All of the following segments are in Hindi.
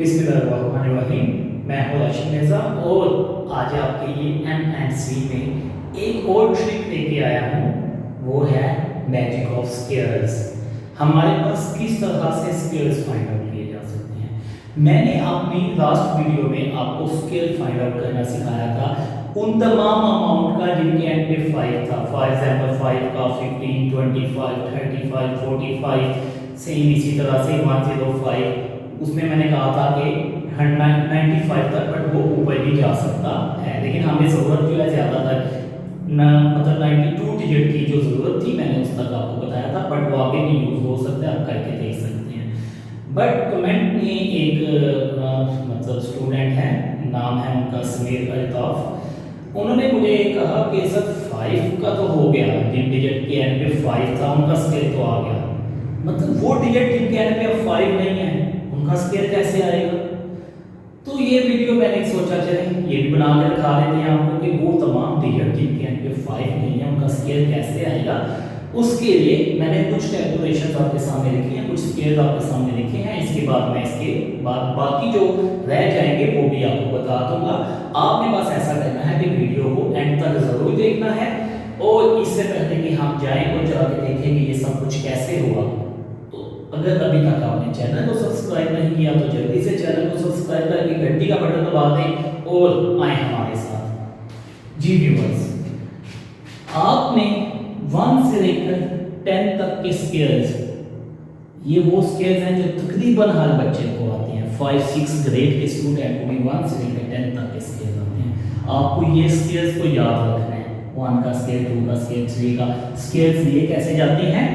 बिस्मिल्लाहिर्रहमानिर्रहीम। मैं हूं राशिद मिर्ज़ा और आज आपके लिए एमएनसी में एक और ट्रिक लेके आया हूं। वो है मैजिक ऑफ स्केयर्स। हमारे पास किस तरह से स्केयर्स फाइंड आउट किए जा सकते हैं। मैंने अपनी लास्ट वीडियो में आपको स्केयर फाइंड आउट करना सिखाया था उन तमाम अमाउंट का जिनके एंड पे 5 था। फॉर एग्जांपल 5 का 15, 25, 35, 45, सेम इसी तरह से 105। उसमें मैंने कहा था कि 95 तक, बट वो ऊपर भी जा सकता है, लेकिन हमें ज़रूरत जो है ज़्यादातर मतलब 92 डिजिट की जो ज़रूरत थी मैंने उस तक आपको बताया था, बट वो आगे भी यूज़ हो सकता है, आप करके देख सकते हैं। बट कमेंट में एक मतलब स्टूडेंट है, नाम है उनका समीर अल्ताफ। उन्होंने मुझे कहा कि सर 5 का तो हो गया, जिन डिजिट के एंड पे 5 था उनका स्केल तो आ गया, मतलब वो डिजिट जिनके एंड पे अब 5 नहीं है उनका स्केल कैसे आएगा। तो ये वीडियो मैंने सोचा चले ये भी बना के दिखा देते हैं आपको कि वो तमाम डिजिट जिनके एंड पे 5 नहीं है उनका स्केल कैसे आएगा। उसके लिए मैंने कुछ कैलकुलेशंस आपके सामने लिखी हैं, कुछ स्केल आपके सामने लिखे हैं। इसके बाद मैं इसके बाद बाकी जो रह जाएंगे वो भी आपको बता दूंगा। आपने बस ऐसा करना है कि वीडियो को एंड तक जरूर देखना है, और इससे पहले कि हम जाएं और जाके देखें कि ये सब कुछ कैसे हुआ, अगर अभी तक आपने चैनल को सब्सक्राइब नहीं किया तो जल्दी से चैनल को सब्सक्राइब करके घंटी का बटन दबा दें और आए हमारे साथ। जी व्यूअर्स, आपने 1 से लेकर 10 तक के स्केल्स, ये वो स्केल्स हैं जो तकरीबन हर बच्चे को आते हैं। 5-6 ग्रेड के स्टूडेंट को भी 1 से लेकर 10 तक के स्केल्स आते हैं। आपको ये स्केल्स को याद रखना है। 1 का स्केल, 2 का स्केल, 3 का स्केल्स ये कैसे जाती हैं,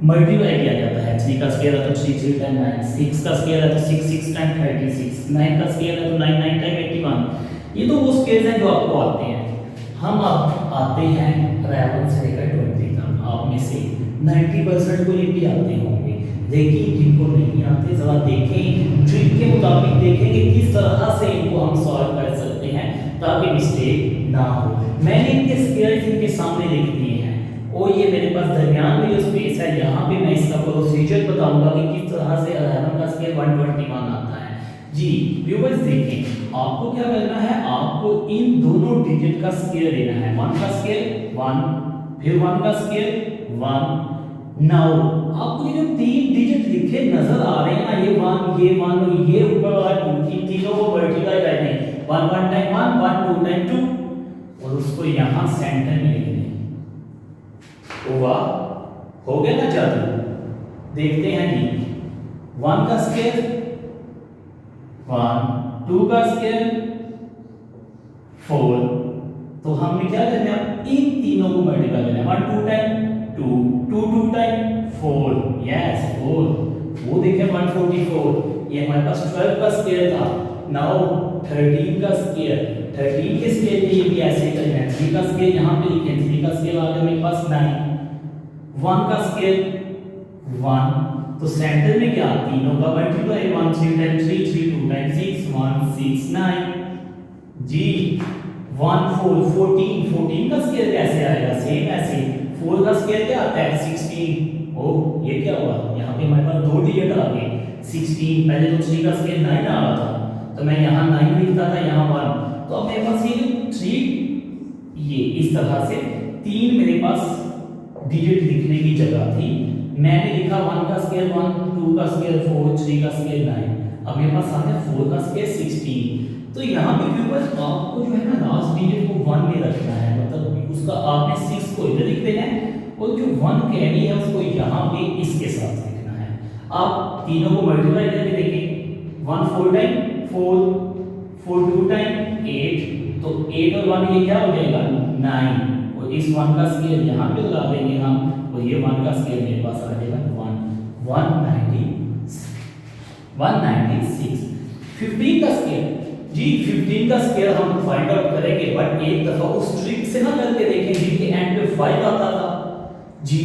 मल्टीप्लाई किया जाता है। 3 का स्केल है तो 3 3 टाइम 9, 6 का स्केल है तो 6 6 टाइम 36, 9 का स्केल है तो 9 9 टाइम 81। ये तो वो स्केल्स हैं जो आपको आते हैं। हम अब आते हैं 11 से लेकर 20 तक। आप में से 90% को ये भी आते होंगे, लेकिन जिनको नहीं आते जरा देखें, ट्रिक के मुताबिक देखें कि किस तरह से इनको हम सॉल्व कर सकते हैं ताकि मिस्टेक ना हो। मैंने इनके स्केल्स इनके सामने लिख दिए हैं और ये मेरे पास दरमियान में जो स्पेस है यहाँ पे मैं इसका प्रोसीजर बताऊंगा कि किस तरह से 11 का स्केल 121 आता है। जी व्यूअर्स देखें, आपको क्या करना है, आपको इन दोनों डिजिट का स्केल लेना है। 1 का स्केल 1, फिर 1 का स्केल 1। नाउ आपको ये जो 3 डिजिट लिखे नजर आ रहे हैं ना, ये 1 ये 1 और ये ऊपर वाला 2, इन तीनों को मल्टीप्लाई करने 1 1 टाइम 1 1 2 टाइम 2 और उसको यहाँ सेंटर में लिखना। वाह, हो गया ना जादू। देखते हैं जी, 1 का स्केल 1, 2 का स्केल 4। तो हमने क्या करना है, इन तीनों को मल्टीप्लाई करना है। 1 2 टाइम 2, 2 2 टाइम 4, यस 4। वो देखें 144, ये हमारे पास 12 का स्केल था। नाउ 13 का स्केल, 13 के स्केल के लिए भी ऐसे ही करना है। 3 का स्केल यहाँ पे लिखें, 3 का स्केल आ गया मेरे पास 9। 1 का स्केल 1, तो सेंटर में क्या, तीनों का मल्टीप्लाई 1 3 टाइम 3 3 2 टाइम 6 1 6 9। जी 1 4 14, 14 का स्केल कैसे आएगा, सेम ऐसे। 4 का स्केल क्या आता है 16। ओह ये क्या हुआ, यहाँ पे हमारे पास 2 डिजिट आ गए 16। पहले तो 3 का स्केल 9 आ रहा था तो मैं यहाँ 9 लिखता था, यहाँ 1। तो अब मेरे पास ये जो 3, ये इस तरह से 3 मेरे पास डिजिट लिखने की जगह थी। मैंने लिखा 1 का स्केल 1, 2 का स्केल 4, 3 का स्केल 9। अब मेरे पास आ गया 4 का स्केल 16। तो यहाँ पे व्यूअर्स आपको जो है ना लास्ट डिजिट को 1 में रखना है, मतलब उसका आपने 6 को इधर लिख देना है और जो 1 कैरी है उसको यहाँ पे इसके साथ लिखना है। आप तीनों को मल्टीप्लाई करके देखें, 1 4 टाइम 4, 4 2 टाइम 8, तो 8 और 1 ये क्या हो जाएगा 9। इस 1 का स्केल यहाँ पे लगा देंगे हम, और ये 1 का स्केल मेरे पास आ जाएगा 196। 15 का स्केल, जी 15 का स्केल हम फाइंड आउट करेंगे, बट एक दफा उस ट्रिक से ना करके देखें जिनके एंड पे 5 आता था। जी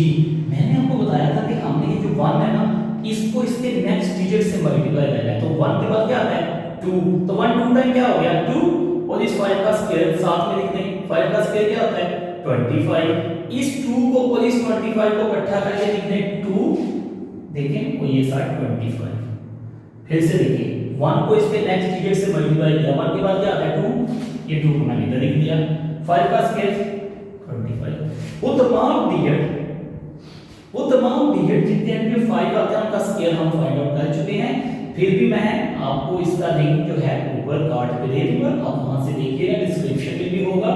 मैंने आपको बताया था कि हमने ये जो 1 है ना, इसको इसके नेक्स्ट डिजिट से मल्टीप्लाई करना है। तो 1 के बाद क्या आता है 2, तो 1 2 टाइम क्या हो गया 2, और इस 5 का स्केल साथ में लिख दें। 5 का स्केल क्या होता है 25। इस 2 को और इस 25 को इकट्ठा करके लिख दें 2, देखें और ये साइड 25। फिर से देखिए 1 को इसके नेक्स्ट डिजिट से मल्टीप्लाई किया, 1 के बाद क्या आता है 2, ये 2 को मैंने इधर लिख दिया। 5 का स्क्वायर 25। वो तमाम डिजिट जितने भी 5 आते हैं उनका स्क्वायर हम फाइंड आउट कर चुके हैं। फिर भी मैं आपको इसका लिंक जो है ऊपर कार्ड पे दे दूंगा, आप वहां से देखिएगा, डिस्क्रिप्शन में भी होगा।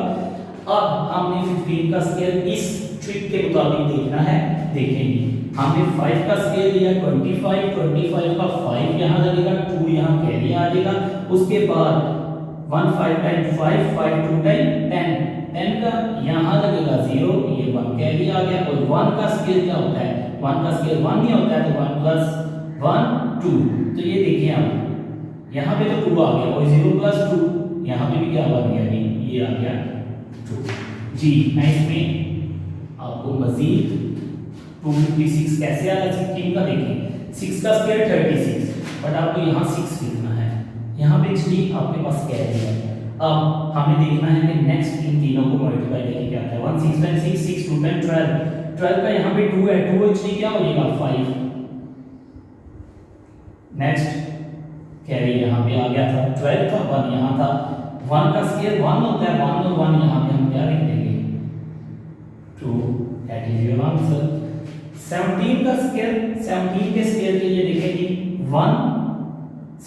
अब हमने 15 का स्क्वायर इस ट्रिक के मुताबिक देखना है। देखेंगे हमने 5 का स्क्वायर लिया 25 का 5 यहाँ लगेगा, 2 यहाँ कैरी आ जाएगा। उसके बाद 1 5 टाइम 5 5 2 टाइम 10 का यहाँ लगेगा 0, ये 1 कैरी आ गया। और 1 का स्क्वायर क्या होता है, 1 का स्क्वायर 1 नहीं होता है, तो 1 प्लस 1 2। तो ये देखिए आप यहाँ पे तो 2 आ गया और 0 प्लस 2 यहाँ पे भी क्या आ गया, ये आ गया 2 जी। मैं इसमें आपको मजीद 256 कैसे आया 16 का देखिए, 6 का स्क्वायर 36, बट आपको यहाँ 6 लिखना है, यहाँ पे 3 आपके पास कैरी है। अब हमें देखना है कि नेक्स्ट इन तीनों को मल्टीप्लाई करके क्या आता है। 1 6 टाइम 6 6 2 टाइम 12 का यहाँ पे 2 है, 2 और 3 क्या हो जाएगा 5। नेक्स्ट कैरी यहाँ पे आ गया था, 12 था, 1 यहाँ था। 1 का स्क्वायर 1 होता है, 1 और 1 यहाँ पे हम क्या लिख देंगे 2, दैट इज योर आंसर। 17 का स्क्वायर, 17 के स्क्वायर के लिए देखिए 1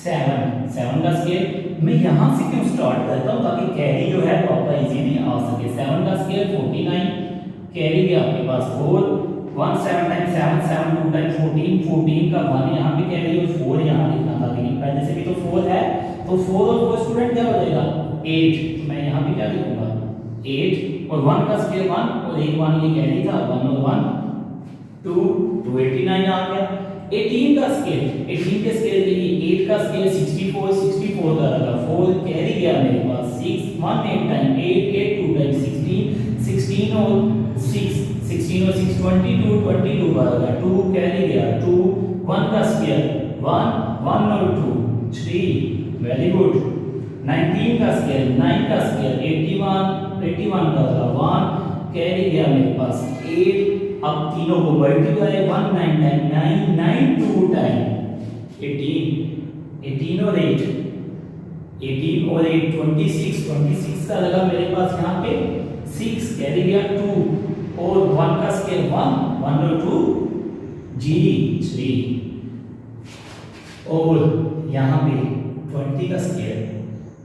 7 का स्क्वायर मैं यहाँ से क्यों स्टार्ट करता हूँ ताकि कैरी जो है वो आपका इजीली आ सके। 7 का स्क्वायर 49, कैरी गया आपके पास 4, 1 7 टाइम 7 7 2 टाइम 14 का 1 यहाँ पे कैरी और 4 यहाँ लिखना था, लेकिन पहले से भी तो 4 है, तो 4 और 4 स्टूडेंट क्या हो जाएगा 8। तो मैं यहाँ पे क्या लिखूंगा 8 और 1 का स्क्वायर 1 और एक 1 ये कैरी था, 1 और 1 2 289 आ गया। 18 का स्क्वायर, 18 के स्क्वायर के लिए 8 का स्क्वायर 64 का लगा, 4 कैरी गया मेरे पास 6 1 8 टाइम 8 8 2 टाइम 16 और 6 22 का लगा, 2 कैरी गया 2 1 का स्क्वायर 1 1 और 2 3, वेरी गुड। 19 का स्क्वायर 9 का स्क्वायर 81 का लगा, 1 कैरी गया मेरे पास 8। अब तीनों को मल्टीप्लाई 1 9 टाइम 9 9 2 टाइम 18 और 8 26 का लगा मेरे पास यहाँ पे 6 कैरी गया 2 और 1 का स्क्वायर 1 और 2 जी 3 और यहाँ पे 20 का स्क्वायर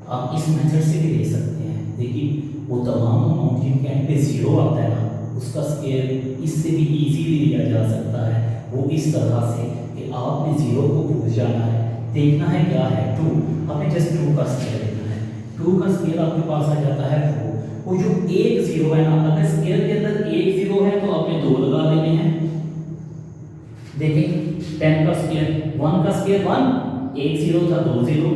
आप इस मेथड से भी ले सकते हैं। देखिए वो तमाम अमाउंट जिनके एंड पे 0 आता है ना उसका स्क्वायर इससे भी इजीली लिया जा सकता है। वो इस तरह से कि आपने 0 को भूल जाना है, देखना है क्या है 2, आपने जस्ट 2 का स्क्वायर लेना है। 2 का स्क्वायर आपके पास आ जाता है 4। वो जो एक 0 है ना, अगर स्क्वायर के अंदर एक 0 है तो आपने 2 लगा देने हैं। देखिए 10 का स्क्वायर 1 का स्क्वायर 1 एक 0 था 2 0,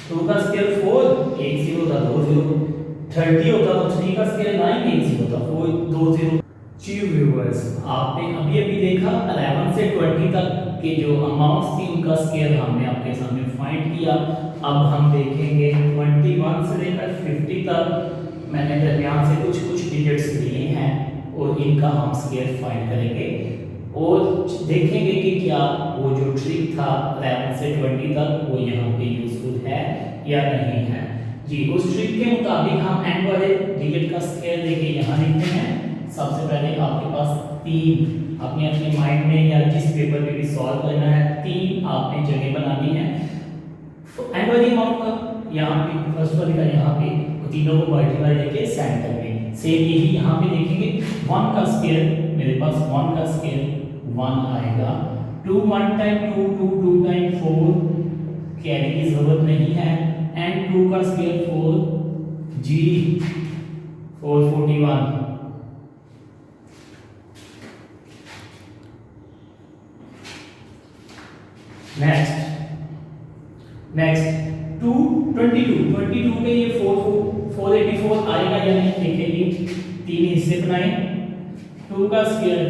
2 का स्क्वायर 4 एक 0 था 2 0, 30 होता तो 3 का स्क्वायर 9 एक 0 था 4 2 0। जी व्यूअर्स आपने अभी देखा 11 से 20 तक के जो अमाउंट्स थी उनका स्क्वायर हमने आपके सामने फाइंड किया। अब हम देखेंगे 21 से लेकर 50 तक मैंने दरमियान से कुछ डिजिट्स लिए हैं और इनका हम स्क्वायर फाइंड करेंगे और देखेंगे कि क्या वो जो ट्रिक था 11 से 20 तक वो यहाँ पे यूजफुल है या नहीं है। जी उस ट्रिक के मुताबिक हम एंड वाले डिजिट का स्क्वायर लेके यहाँ लिखते हैं। सबसे पहले आपके पास 3 अपने अपने माइंड में या जिस पेपर में भी सॉल्व करना है 3 आपने जगह बनानी है। तो एंड वाली अमाउंट का यहाँ पे फर्स्ट वाले का यहाँ पे तीनों को मल्टीप्लाई लेके सेंटर में सेम यही यहाँ पे देखेंगे। 1 का स्क्वायर मेरे पास 1 का स्क्वायर 1 आएगा, 2 1 टाइम 2 2 2 टाइम 4 कैरी की जरूरत नहीं है एंड 2 का स्क्वायर 4 जी 441। नेक्स्ट 22 में ये 484 आएगा या नहीं देखेंगे। 3 हिस्से बनाए 2 का स्क्वायर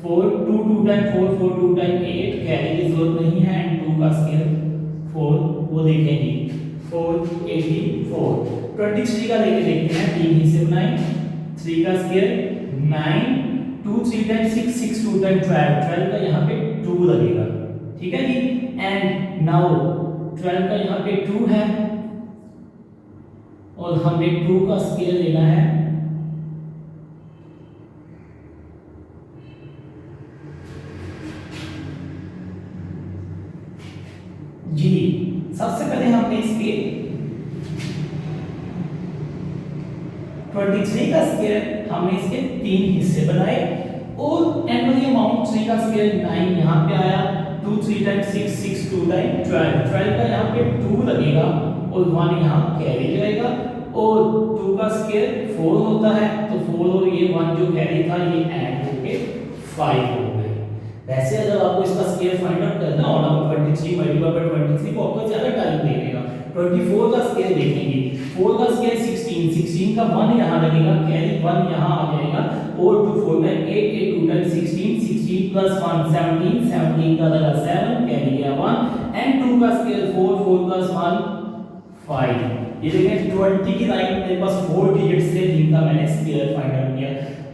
4 2 2 टाइम 4 4 2 टाइम 8 कैरी की जरूरत नहीं है एंड 2 का स्क्वायर 4 वो देखेंगे 484। 23 का लेके देखते हैं 3 हिस्से बनाए 3 का स्क्वायर 9 2 3 टाइम 6 6 2 टाइम 12 का यहाँ पे 2 लगेगा, ठीक है जी। एंड नाउ 12 12 का यहाँ पे 2 है और हमें 2 का स्क्वायर लेना है। जी सबसे पहले हमने इसके 23 का स्क्वायर हमने इसके 3 हिस्से बनाए और एनुअल अमाउंट 3 का स्क्वायर 9 यहाँ पे आया। 2 3 टाइम्स 6 6 2 टाइम्स 12 12 का यहाँ पे 2 लगेगा और 1 यहाँ कैरी जाएगा और 2 का स्क्वायर 4 होता है तो 4 और ये 1 जो कैरी था ये ऐड होके 5 हो गए। वैसे अगर आपको इसका स्क्वायर फाइंड आउट करना हो ना 23 मल्टीप्लाई बाय 23 को आपको ज्यादा टाइम लगेगा। 24 का स्क्वायर देखेंगे 4 का स्क्वायर 16 16 का 1 यहाँ लगेगा कैरी 1 यहाँ आ जाएगा और 2 4 में 8 8 2 टाइम्स 16 16 प्लस 1 17 17 का लगा 7 कैरी गया 1 एंड 2 का स्क्वायर 4 4 प्लस 1 5। ये देखें 20 की लाइन मेरे पास 4 डिजिट से जिनका मैंने स्क्वायर फाइंड आउट किया।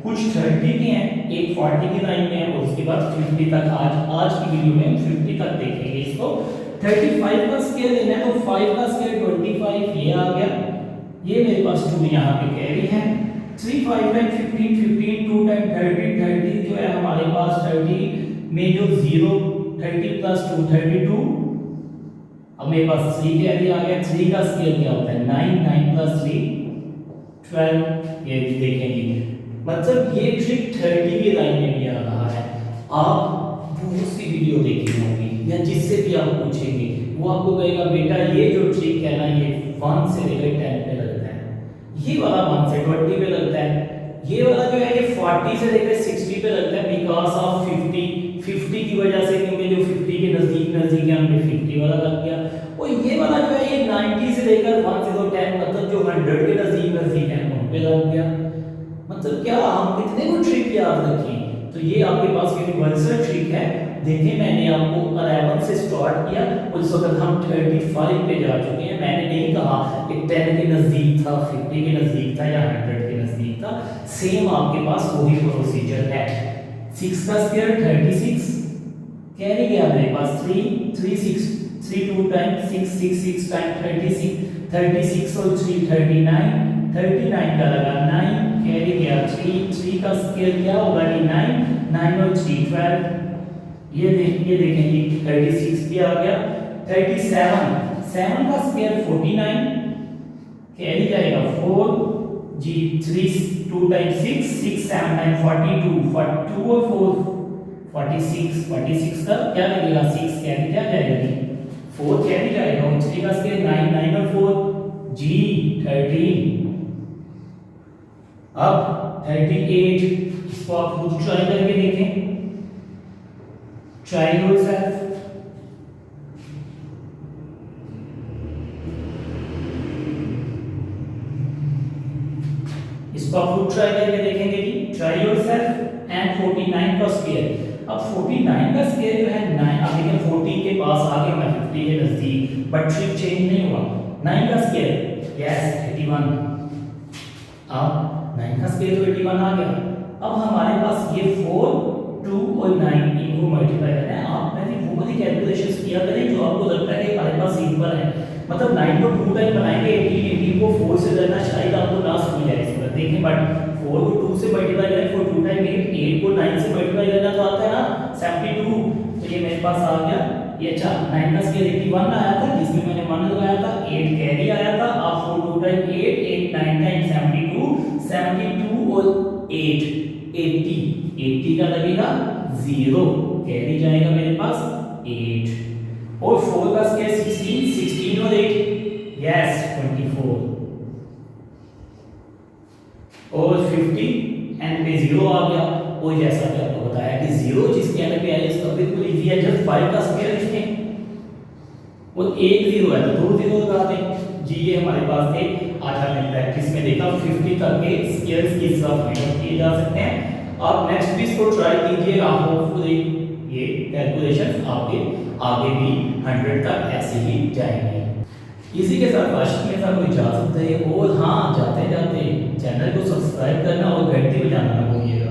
कुछ 30 के हैं एक 40 की लाइन में है और उसके बाद 50 तक आज की वीडियो में 50 तक देखेंगे इसको। 35 का स्क्वायर लेना है तो 5 का स्क्वायर 25 ये आ गया। ये मेरे पास 2 यहाँ पे कैरी है। 3 5 टाइम 15 15 2 टाइम 30 30 जो है हमारे पास 30 में जो 0 30 प्लस 2 32। अब मेरे पास 3 कैरी आ गया। 3 का स्क्वायर क्या होता है 9 9 प्लस 3 12। ये देखेंगे मतलब ये ट्रिक 30 की लाइन में भी आ रहा है। आप दूसरी वीडियो देखी होगी या जिससे भी आप पूछेंगे वो आपको कहेगा बेटा ये जो ट्रिक है ना ये 1 से लेकर 10 पे लगता है, ये वाला 1 से 20 पे लगता है, ये वाला जो है ये 40 से लेकर 60 पे लगता है बिकॉज ऑफ 50 की वजह से क्योंकि जो 50 के नजदीक है हमें 50 वाला लग गया। और ये वाला जो है ये 90 से लेकर 1 से 10 मतलब जो 100 के नजदीक है उन पे लग गया। मतलब क्या हम कितने को ट्रिक याद रखें। तो ये आपके पास यूनिवर्सल ट्रिक है। देखिए मैंने आपको 11 से स्टार्ट किया उस वक्त हम 35 पे जा चुके हैं। मैंने नहीं कहा कि 10 के नजदीक था 50 के नजदीक था या 100 के नजदीक था। सेम आपके पास वही प्रोसीजर है। 6 का स्क्वायर 36 कैरी गया मेरे पास 3 3 6 3 2 टाइम 6 6 6 टाइम 36 और 3 39 का लगा 9 कैरी गया 3 का स्क्वायर क्या होगा 9 और 3 12। ये देखें जी 36 भी आ गया। 37 7 का स्क्वायर 49 कैरी जाएगा 4 जी 3 2 टाइम 6 6 7 टाइम 42 42 और 4 46 का क्या लगेगा 6 कैरी क्या जाएगा जी 4 कैरी जाएगा और 3 का स्क्वायर 9 9 और 4 जी 13। अब 38 इसको आप खुद ट्राई करके देखें। Try yourself. इसको आप खुद ट्राई करके देखेंगे जी। ट्राई योरसेल्फ एंड 49 का स्क्वायर। अब 49 का स्क्वायर जो है 9 अब देखिए 40 के पास आ गया मैं 50 के नजदीक बट ट्रिक चेंज नहीं हुआ। 9 का स्क्वायर यस 81। अब 9 का स्क्वायर तो 81 आ गया। अब हमारे पास ये 4 2 और 9 इनको मल्टीप्लाई करना है। आप मैंने वो वाली कैलकुलेशंस किया करें जो आपको लगता है कि हमारे पास सिंपल है। मतलब 9 को 2 टाइम बनाएंगे 18 को 4 से करना शायद आपको ना समझ आए इस पर देखें बट 4 को 2 से मल्टीप्लाई करें 4 2 टाइम 8 को 9 से मल्टीप्लाई करना तो आता है ना 72। तो ये मेरे पास आ गया ये। अच्छा 9 का स्क्वायर 81 आया था जिसमें मैंने 1 लगाया था 8 कैरी आया था। अब 4 2 टाइम 8 8 9 टाइम 72 और 8 80 का लगेगा 0 कैरी जाएगा मेरे पास 8 और 4 का स्क्वायर 16 और 8 यस 24 और 50 एंड पे 0 आ गया। और जैसा कि आपको बताया कि 0 जिसके एंड पे आया इसका बिल्कुल इजी है। जस्ट 5 का स्क्वायर लिखें और 1 0 है तो 2 0 लगा दें जी। ये हमारे पास थे। आज हमने प्रैक्टिस में देखा 50 तक के स्क्वायर्स की हिसाब फाइंड आउट किए जा सकते हैं। आप नेक्स्ट भी इसको ट्राई कीजिएगा। होपफुली ये कैलकुलेशंस आपके आगे भी 100 तक ऐसे ही जाएंगे। इसी के साथ आशिक के साथ कोई इजाजत है और हाँ जाते जाते चैनल को सब्सक्राइब करना और घंटी बजाना ना भूलिएगा।